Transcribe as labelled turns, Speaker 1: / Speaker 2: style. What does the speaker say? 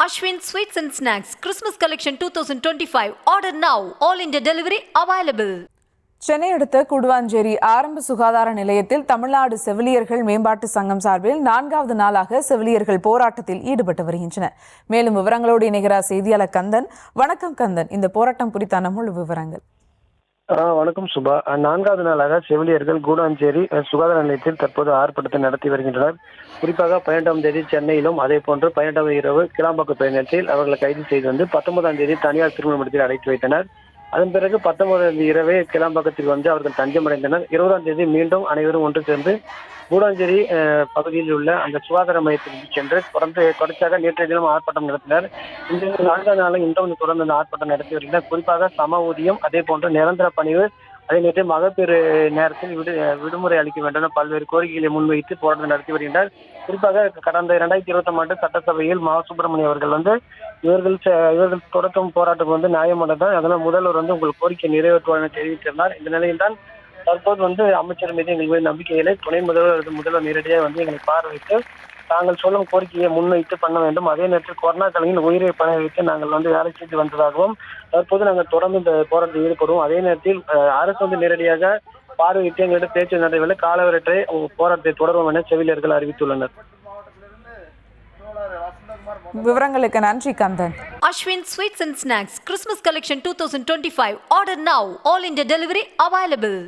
Speaker 1: Ashwin Sweets and Snacks Christmas Collection 2025. Order now. All India delivery available.
Speaker 2: Chennai அடுத்த கூடுவாஞ்சேரி ஆரம்ப சுகாதார நிலையத்தில் தமிழ்நாடு செவிலியர்கள் மேம்பாட்டு சங்கம் சார்பில் 4வது நாளாக செவிலியர்கள் போராட்டத்தில் ஈடுபட்டு வருகின்றனர். மேலும் விவரங்களோடு இணைகிறார் செய்தியாளர் கந்தன். வணக்கம் கந்தன், இந்த போராட்டம் குறித்தான முழு விவரங்கள்.
Speaker 3: வணக்கம் சுபா. 4வது நாளாக செவிலியர்கள் கூடாஞ்சேரி சுகாதார நிலையத்தில் தற்போது ஆர்ப்பாட்டத்தை நடத்தி வருகின்றனர். குறிப்பாக 18ஆம் தேதி சென்னையிலும் அதே போன்று 18ஆம் இரவு கிளாம்பாக்கம் பேருந்து நிலையத்தில் அவர்களை கைது செய்து வந்து 19ஆம் தேதி தனியார் திருமண மண்டபத்தில் அடைத்து வைத்தனர். அதன் பிறகு 19ஆம் தேதி இரவே கிளாம்பாக்கத்தில் வந்து அவர்கள் தஞ்சமடைந்தனர். 20ஆம் தேதி மீண்டும் அனைவரும் ஒன்று சேர்ந்து கூடாஞ்சேரி பகுதியில் உள்ள அந்த சுகாதார மையத்திற்கு சென்று தொடர்ச்சியாக நேற்றைய தினம் ஆர்ப்பாட்டம் நடத்தினர். இந்த 4வது நாளும் இன்றும் தொடர்ந்து அந்த ஆர்ப்பாட்டம் நடத்தி வருகின்றனர். குறிப்பாக சம ஊதியம், அதே போன்று நிரந்தர பணிவு, அதே நேரத்தில் மகப்பேறு நேரத்தில் விடுமுறை அளிக்க வேண்டும் என பல்வேறு கோரிக்கைகளை முன்வைத்து போராட்டம் நடத்தி வருகின்றனர். குறிப்பாக கடந்த 2020ஆம் ஆண்டு சட்டசபையில் மா சுப்பிரமணியம் அவர்கள் வந்து இவர்கள் தொடக்கம் போராட்டம் வந்து நியாயமானதான், அதனால் முதல்வர் வந்து உங்கள் கோரிக்கை நிறைவேற்றுவார் என தெரிவித்திருந்தார். இந்த நிலையில் தான் தற்போது வந்து அமைச்சர் மீது எங்களுக்கு நம்பிக்கைகளை துணை முதல்வர் நேரடியாக வந்து எங்களை பார்வையிட்டு தாங்கள் சொல்லும் கோரிக்கையை முன்வைத்து பண்ண வேண்டும். அதே நேரத்தில் கொரோனா கலைஞர் உயிரை பணம் வைத்து நாங்கள் வந்து வேலை செய்து வந்ததாகவும் தற்போது நாங்கள் தொடர்ந்து இந்த போராட்டத்தில் ஈடுபடுவோம். அதே நேரத்தில் அரசு வந்து நேரடியாக பார்வையிட்டு எங்களிடம் பேச்சு நடைபெற காலவரற்றை போராட்டத்தை தொடரும் என செவிலியர்கள் அறிவித்துள்ளனர்.
Speaker 2: விவரங்களுக்கு நன்றி Kandan.
Speaker 1: Ashwin Sweets and Snacks Christmas Collection 2025. Order now. All India delivery available.